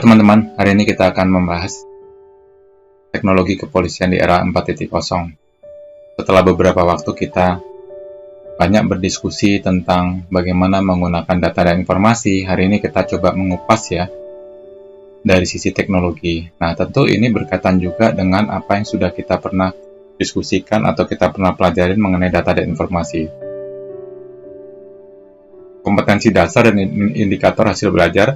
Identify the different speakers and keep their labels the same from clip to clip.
Speaker 1: teman-teman, hari ini kita akan membahas teknologi kepolisian di era 4.0. Setelah beberapa waktu kita banyak berdiskusi tentang bagaimana menggunakan data dan informasi, hari ini kita coba mengupas ya dari sisi teknologi. Nah, tentu ini berkaitan juga dengan apa yang sudah kita pernah diskusikan atau kita pernah pelajarin mengenai data dan informasi. Kompetensi dasar dan indikator hasil belajar.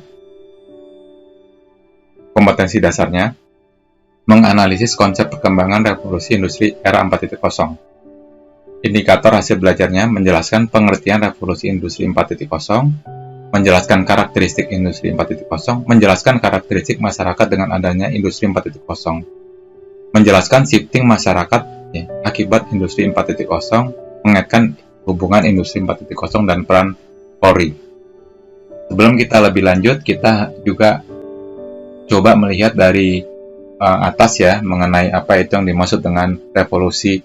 Speaker 1: Kompetensi dasarnya menganalisis konsep perkembangan revolusi industri era 4.0. Indikator hasil belajarnya menjelaskan pengertian revolusi industri 4.0, menjelaskan karakteristik industri 4.0, menjelaskan karakteristik masyarakat dengan adanya industri 4.0, menjelaskan shifting masyarakat akibat industri 4.0, mengaitkan hubungan industri 4.0 dan peran Polri. Sebelum kita lebih lanjut, kita juga coba melihat dari atas ya mengenai apa itu yang dimaksud dengan revolusi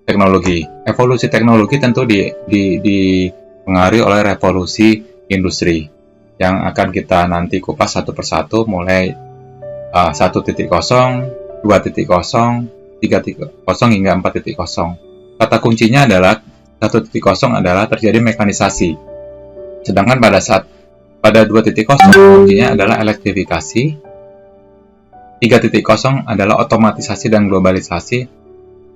Speaker 1: teknologi. Evolusi teknologi tentu dipengaruhi oleh revolusi industri yang akan kita nanti kupas satu persatu mulai 1.0, 2.0, 3.0 hingga 4.0. Kata kuncinya adalah 1.0 adalah terjadi mekanisasi. Sedangkan pada 2.0 kuncinya adalah elektrifikasi, 3.0 adalah otomatisasi dan globalisasi,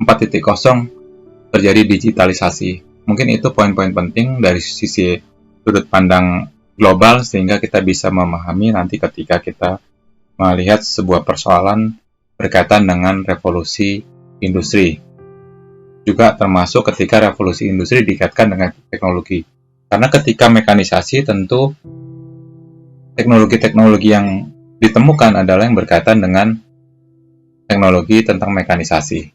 Speaker 1: 4.0 terjadi digitalisasi. Mungkin itu poin-poin penting dari sisi sudut pandang global sehingga kita bisa memahami nanti ketika kita melihat sebuah persoalan berkaitan dengan revolusi industri. Juga termasuk ketika revolusi industri dikaitkan dengan teknologi. Karena ketika mekanisasi tentu teknologi-teknologi yang ditemukan adalah yang berkaitan dengan teknologi tentang mekanisasi.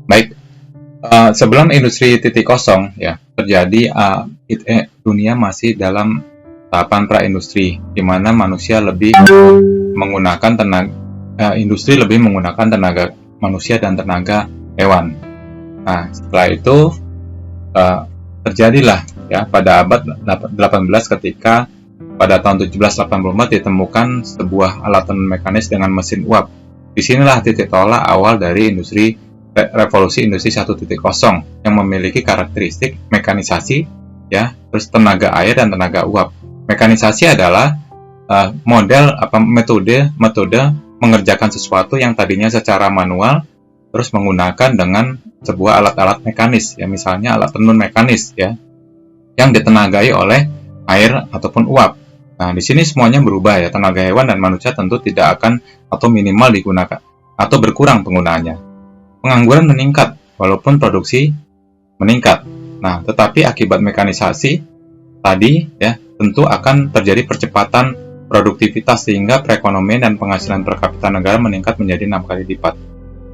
Speaker 1: Baik, sebelum industri 0.0 ya terjadi, dunia masih dalam tahapan pra-industri, di mana manusia lebih menggunakan industri lebih menggunakan tenaga manusia dan tenaga hewan. Nah, setelah itu terjadilah ya pada abad 18 ketika pada tahun 1784 ditemukan sebuah alat tenun mekanis dengan mesin uap. Disinilah titik tolak awal dari revolusi industri 1.0 yang memiliki karakteristik mekanisasi, ya, terus tenaga air dan tenaga uap. Mekanisasi adalah metode mengerjakan sesuatu yang tadinya secara manual, terus menggunakan dengan sebuah alat-alat mekanis, ya, misalnya alat tenun mekanis, ya, yang ditenagai oleh air ataupun uap. Nah, di sini semuanya berubah ya, tenaga hewan dan manusia tentu tidak akan atau minimal digunakan atau berkurang penggunaannya. Pengangguran meningkat walaupun produksi meningkat. Nah, tetapi akibat mekanisasi tadi ya, tentu akan terjadi percepatan produktivitas sehingga perekonomian dan penghasilan per kapita negara meningkat menjadi 6 kali lipat.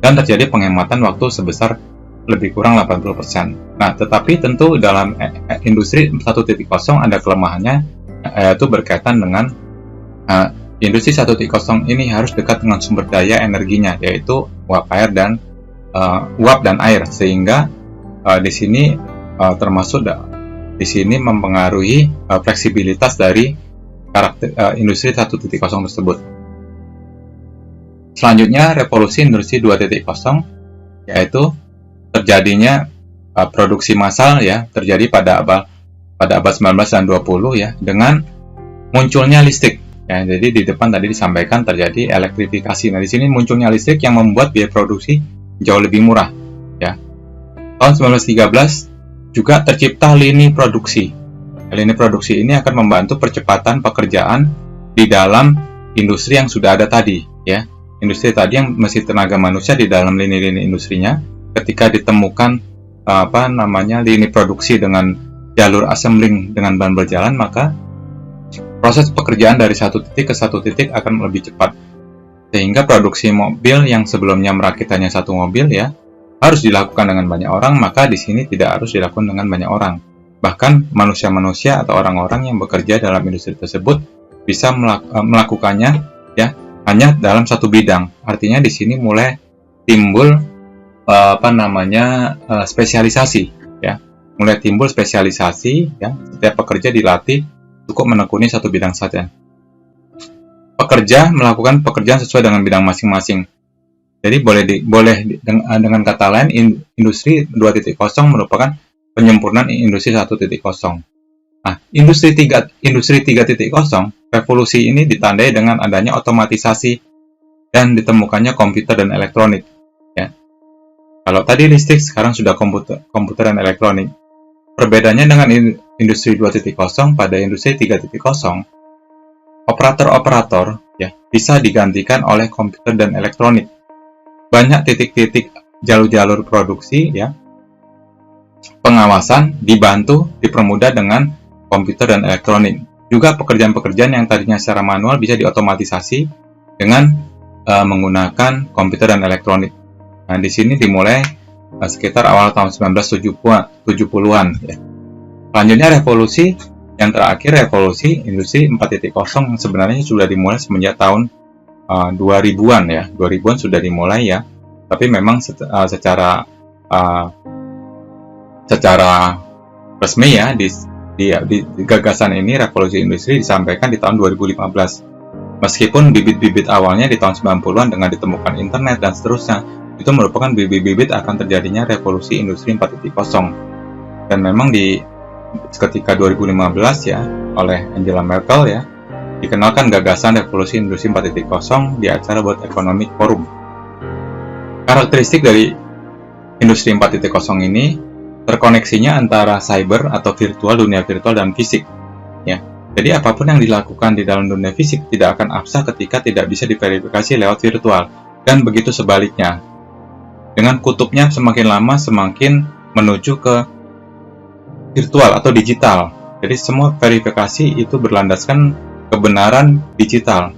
Speaker 1: Dan terjadi penghematan waktu sebesar lebih kurang 80%. Nah, tetapi tentu dalam industri 1.0 ada kelemahannya, yaitu berkaitan dengan industri 1.0 ini harus dekat dengan sumber daya energinya, yaitu uap dan air, sehingga di sini termasuk di sini mempengaruhi fleksibilitas dari karakter industri 1.0 tersebut. Selanjutnya revolusi industri 2.0 yaitu terjadinya produksi massal ya, terjadi pada abad 19 dan 20 ya, dengan munculnya listrik ya. Jadi di depan tadi disampaikan terjadi elektrifikasi. Nah, di sini munculnya listrik yang membuat biaya produksi jauh lebih murah ya. Tahun 1913 juga tercipta lini produksi. Lini produksi ini akan membantu percepatan pekerjaan di dalam industri yang sudah ada tadi ya. Industri tadi yang masih tenaga manusia di dalam lini-lini industrinya, ketika ditemukan lini produksi dengan jalur assembling dengan bahan berjalan, maka proses pekerjaan dari satu titik ke satu titik akan lebih cepat, sehingga produksi mobil yang sebelumnya merakit hanya satu mobil ya harus dilakukan dengan banyak orang, maka di sini tidak harus dilakukan dengan banyak orang. Bahkan manusia-manusia atau orang-orang yang bekerja dalam industri tersebut bisa melakukannya ya hanya dalam satu bidang. Artinya di sini mulai timbul spesialisasi ya. Mulai timbul spesialisasi ya, setiap pekerja dilatih cukup menekuni satu bidang saja. pekerja melakukan pekerjaan sesuai dengan bidang masing-masing. Jadi dengan kata lain, industri 2.0 merupakan penyempurnaan industri 1.0. Nah, industri 3.0, revolusi ini ditandai dengan adanya otomatisasi dan ditemukannya komputer dan elektronik. Ya. Kalau tadi listrik, sekarang sudah komputer dan elektronik. Perbedaannya dengan industri 2.0, pada industri 3.0, operator-operator ya bisa digantikan oleh komputer dan elektronik. Banyak titik-titik jalur-jalur produksi ya, pengawasan dipermudah dengan komputer dan elektronik. Juga pekerjaan-pekerjaan yang tadinya secara manual bisa diotomatisasi dengan menggunakan komputer dan elektronik. Nah, di sini dimulai sekitar awal tahun 1970-an ya. Selanjutnya revolusi yang terakhir, revolusi industri 4.0 yang sebenarnya sudah dimulai semenjak tahun 2000-an ya. 2000-an sudah dimulai ya. Tapi memang secara resmi ya di gagasan ini, revolusi industri disampaikan di tahun 2015. Meskipun bibit-bibit awalnya di tahun 90-an dengan ditemukan internet dan seterusnya, itu merupakan bibit-bibit akan terjadinya revolusi industri 4.0. Dan memang ketika 2015 ya, oleh Angela Merkel ya, dikenalkan gagasan revolusi industri 4.0 di acara World Economic Forum. Karakteristik dari industri 4.0 ini, terkoneksinya antara cyber atau dunia virtual dan fisik. Ya. Jadi apapun yang dilakukan di dalam dunia fisik tidak akan absah ketika tidak bisa diverifikasi lewat virtual, dan begitu sebaliknya. Dengan kutubnya semakin lama semakin menuju ke virtual atau digital. Jadi semua verifikasi itu berlandaskan kebenaran digital.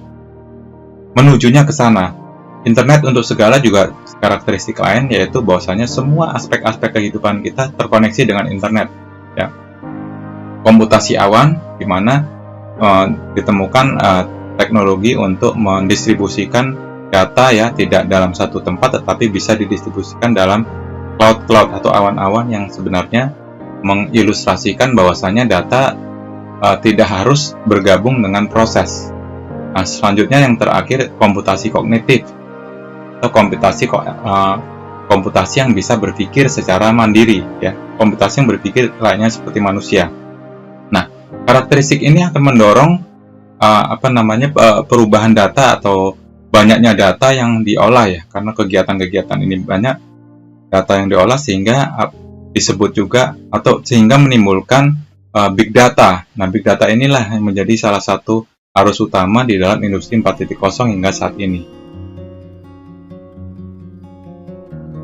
Speaker 1: Menujunya ke sana. Internet untuk segala juga karakteristik lain, yaitu bahwasanya semua aspek-aspek kehidupan kita terkoneksi dengan internet. Ya. Komputasi awan, di mana ditemukan teknologi untuk mendistribusikan data ya, tidak dalam satu tempat, tetapi bisa didistribusikan dalam cloud atau awan-awan yang sebenarnya mengilustrasikan bahwasanya data tidak harus bergabung dengan proses. Nah, selanjutnya yang terakhir, komputasi kognitif atau komputasi yang bisa berpikir secara mandiri ya, komputasi yang berpikir layaknya seperti manusia. Nah, karakteristik ini akan mendorong perubahan data atau banyaknya data yang diolah ya, karena kegiatan-kegiatan ini banyak data yang diolah sehingga disebut juga atau sehingga menimbulkan big data. Nah, big data inilah yang menjadi salah satu arus utama di dalam industri 4.0 hingga saat ini.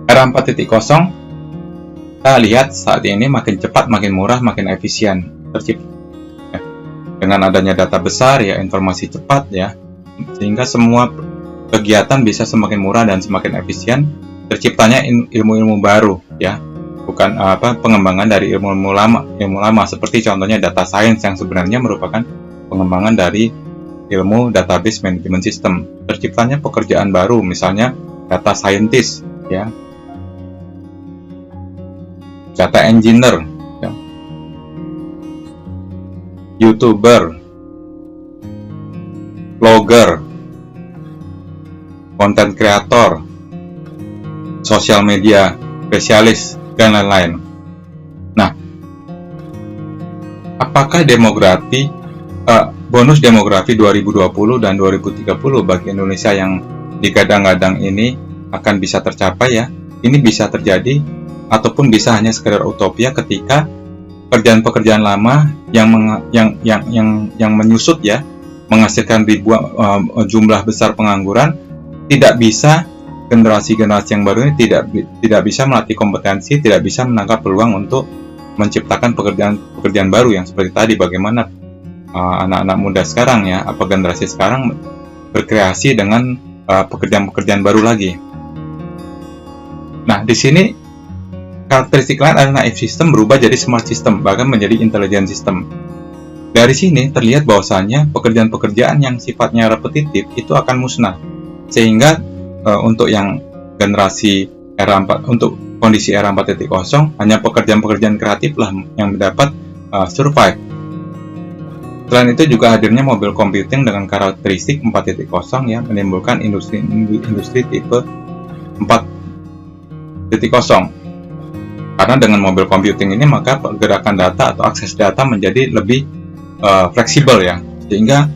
Speaker 1: Era 4.0 kita lihat saat ini makin cepat, makin murah, makin efisien tercipta. Dengan adanya data besar ya, informasi cepat ya, sehingga semua kegiatan bisa semakin murah dan semakin efisien. Terciptanya ilmu-ilmu baru ya, bukan pengembangan dari ilmu lama seperti contohnya data science yang sebenarnya merupakan pengembangan dari ilmu database management system. Terciptanya pekerjaan baru, misalnya data scientist ya, data engineer ya, YouTuber, blogger, content creator, social media spesialis, dan lain-lain. Nah, apakah bonus demografi 2020 dan 2030 bagi Indonesia yang digadang-gadang ini akan bisa tercapai ya? Ini bisa terjadi ataupun bisa hanya sekedar utopia ketika pekerjaan-pekerjaan lama yang menyusut ya, menghasilkan ribuan jumlah besar pengangguran, tidak bisa, generasi-generasi yang baru ini tidak bisa melatih kompetensi, tidak bisa menangkap peluang untuk menciptakan pekerjaan baru yang seperti tadi. Bagaimana anak-anak muda sekarang ya, generasi sekarang berkreasi dengan pekerjaan-pekerjaan baru lagi. Nah, di sini karakteristik lain adalah naif system berubah jadi smart system, bahkan menjadi intelligent system. Dari sini terlihat bahwasanya pekerjaan-pekerjaan yang sifatnya repetitif itu akan musnah, sehingga untuk yang generasi untuk kondisi era 4.0 hanya pekerjaan-pekerjaan kreatif lah yang mendapat survive. Selain itu juga hadirnya mobil computing dengan karakteristik 4.0 yang menimbulkan industri tipe 4.0. Karena dengan mobil computing ini maka pergerakan data atau akses data menjadi lebih fleksibel ya, sehingga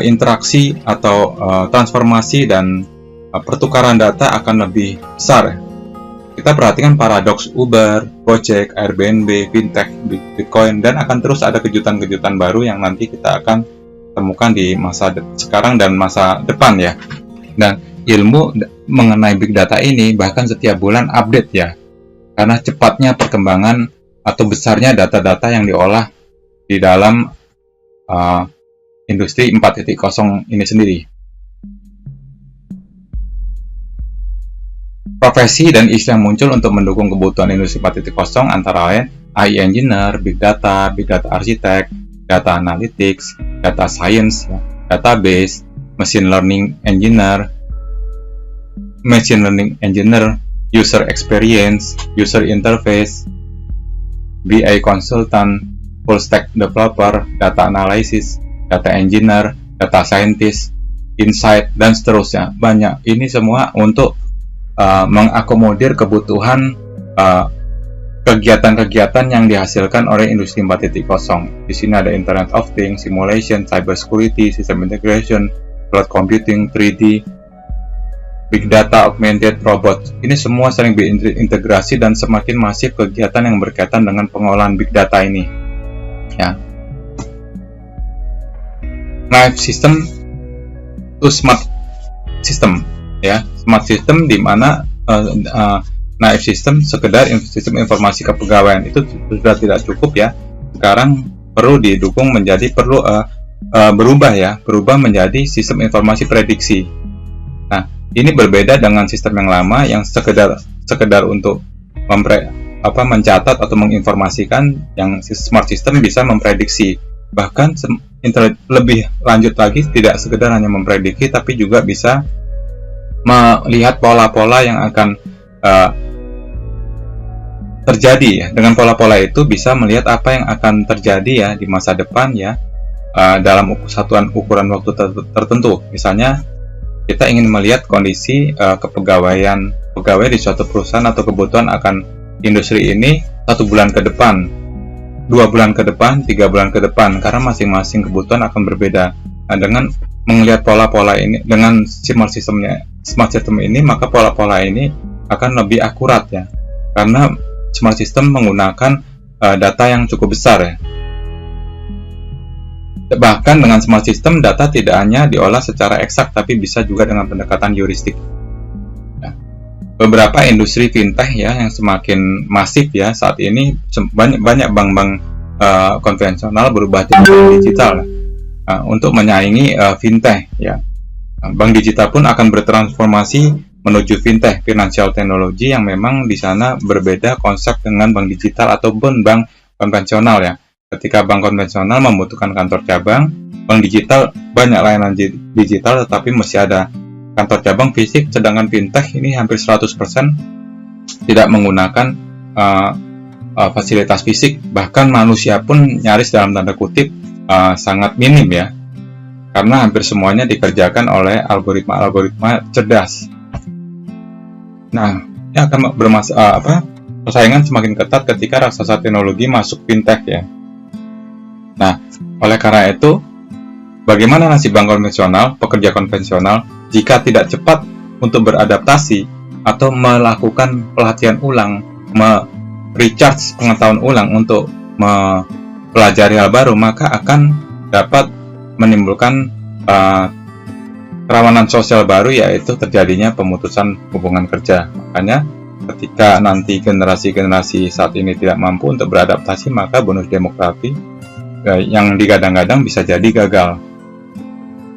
Speaker 1: interaksi atau transformasi dan pertukaran data akan lebih besar. Kita perhatikan paradoks Uber, Gojek, Airbnb, fintech, Bitcoin, dan akan terus ada kejutan-kejutan baru yang nanti kita akan temukan di masa sekarang dan masa depan ya. Dan ilmu mengenai big data ini bahkan setiap bulan update ya, karena cepatnya perkembangan atau besarnya data-data yang diolah di dalam industri 4.0 ini sendiri. Profesi dan isu yang muncul untuk mendukung kebutuhan industri 4.0 antara lain AI engineer, big data architect, data analytics, data science, database, machine learning engineer, user experience, user interface, BI consultant, full stack developer, data analysis, data engineer, data scientist, insight, dan seterusnya. Banyak. Ini semua untuk mengakomodir kebutuhan kegiatan-kegiatan yang dihasilkan oleh industri 4.0. Di sini ada Internet of Things, simulation, cyber security, system integration, cloud computing, 3D, big data, augmented robot. Ini semua sering berintegrasi dan semakin masif kegiatan yang berkaitan dengan pengolahan big data ini. Ya. Naive system to smart system. Ya, smart system di mana naive system sekedar sistem informasi kepegawaian itu sudah tidak cukup ya. Sekarang perlu didukung menjadi berubah menjadi sistem informasi prediksi. Nah, ini berbeda dengan sistem yang lama yang sekedar untuk mencatat atau menginformasikan. Yang smart system bisa memprediksi, bahkan lebih lanjut lagi, tidak sekedar hanya memprediksi tapi juga bisa melihat pola-pola yang akan terjadi ya. Dengan pola-pola itu bisa melihat apa yang akan terjadi ya di masa depan ya, dalam satuan ukuran waktu tertentu. Misalnya kita ingin melihat kondisi kepegawaian pegawai di suatu perusahaan atau kebutuhan akan industri ini 1 bulan ke depan, 2 bulan ke depan, 3 bulan ke depan, karena masing-masing kebutuhan akan berbeda. Nah, dengan melihat pola-pola ini dengan smart system ini, maka pola-pola ini akan lebih akurat ya, karena smart system menggunakan data yang cukup besar ya. Bahkan dengan smart system, data tidak hanya diolah secara eksak tapi bisa juga dengan pendekatan heuristik ya. Beberapa industri fintech ya yang semakin masif ya saat ini, banyak bank-bank konvensional berubah jadi bank digital untuk menyaingi fintech ya. Bank digital pun akan bertransformasi menuju fintech, financial technology, yang memang di sana berbeda konsep dengan bank digital ataupun bank konvensional ya. Ketika bank konvensional membutuhkan kantor cabang, bank digital banyak layanan digital tetapi masih ada kantor cabang fisik, sedangkan fintech ini hampir 100% tidak menggunakan fasilitas fisik, bahkan manusia pun nyaris dalam tanda kutip sangat minim ya, karena hampir semuanya dikerjakan oleh algoritma cerdas. Nah, ini akan persaingan semakin ketat ketika raksasa teknologi masuk fintech ya. Nah, oleh karena itu, bagaimana nasib bank konvensional, pekerja konvensional, jika tidak cepat untuk beradaptasi atau melakukan pelatihan ulang, recharge pengetahuan ulang untuk mempelajari hal baru, maka akan dapat menimbulkan kerawanan sosial baru, yaitu terjadinya pemutusan hubungan kerja. Makanya ketika nanti generasi-generasi saat ini tidak mampu untuk beradaptasi, maka bonus demografi yang digadang-gadang bisa jadi gagal.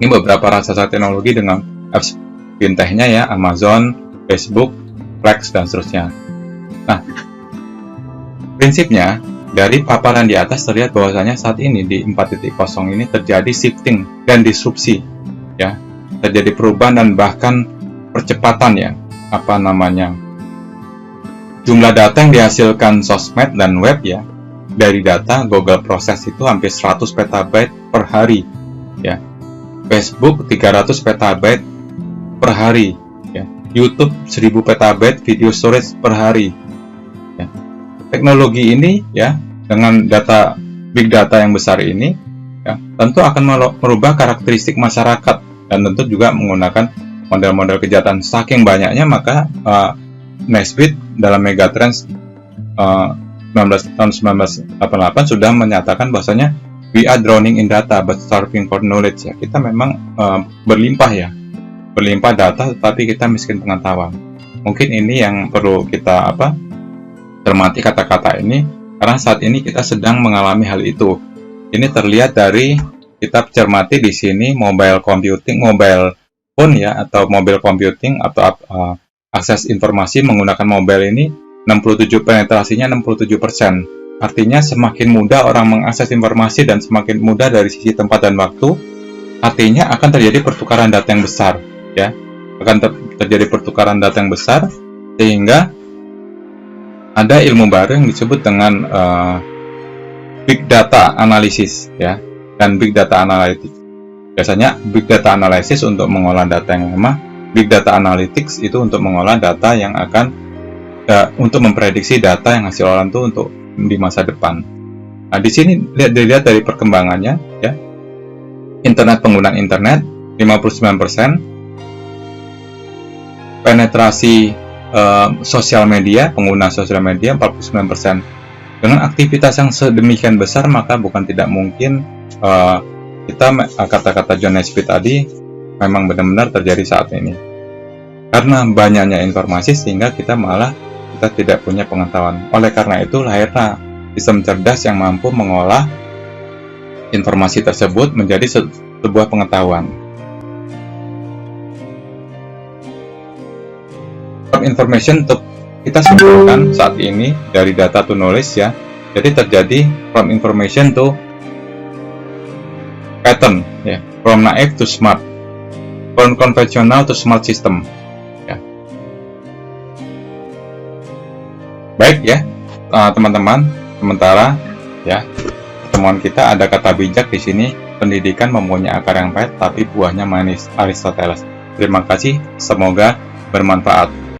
Speaker 1: Ini beberapa raksasa teknologi dengan apps fintechnya ya, Amazon, Facebook, Flex, dan seterusnya. Nah, prinsipnya dari paparan di atas terlihat bahwasanya saat ini di 4.0 ini terjadi shifting dan disrupsi ya, terjadi perubahan dan bahkan percepatan ya, jumlah data yang dihasilkan sosmed dan web ya. Dari data Google proses itu hampir 100 petabyte per hari, ya. Facebook 300 petabyte per hari, ya. YouTube 1000 petabyte video storage per hari, ya. Teknologi ini, ya, dengan data big data yang besar ini, ya, tentu akan merubah karakteristik masyarakat dan tentu juga menggunakan model-model kejahatan. Saking banyaknya, maka Nesbitt dalam Megatrends tahun 1988 sudah menyatakan bahwasanya we are drowning in data but starving for knowledge, ya. Kita memang berlimpah data tetapi kita miskin pengetahuan. Mungkin ini yang perlu kita cermati kata-kata ini, karena saat ini kita sedang mengalami hal itu. Ini terlihat dari kita cermati di sini mobile computing, mobile phone, ya, atau mobile computing atau akses informasi menggunakan mobile ini 67 penetrasinya 67%. Artinya semakin mudah orang mengakses informasi dan semakin mudah dari sisi tempat dan waktu, artinya akan terjadi pertukaran data yang besar, ya. Akan terjadi pertukaran data yang besar sehingga ada ilmu baru yang disebut dengan big data analysis, ya, dan big data analytics. Biasanya big data analysis untuk mengolah data yang lemah, big data analytics itu untuk mengolah data yang akan untuk memprediksi data yang hasil olahan itu untuk di masa depan. Nah, di sini dilihat dari perkembangannya, ya. Internet, penggunaan internet 59%, penetrasi sosial media, pengguna sosial media 49%. Dengan aktivitas yang sedemikian besar, maka bukan tidak mungkin kata-kata John Nesbitt tadi memang benar-benar terjadi saat ini. Karena banyaknya informasi sehingga kita tidak punya pengetahuan. Oleh karena itu lahirlah sistem cerdas yang mampu mengolah informasi tersebut menjadi sebuah pengetahuan. Information untuk kita simpulkan saat ini dari data to knowledge, ya. Jadi terjadi from information to pattern, ya. From naive to smart, from conventional to smart system. Baik, ya, teman-teman. Sementara, ya, pertemuan kita ada kata bijak di sini. Pendidikan mempunyai akar yang pahit, tapi buahnya manis. Aristoteles. Terima kasih. Semoga bermanfaat.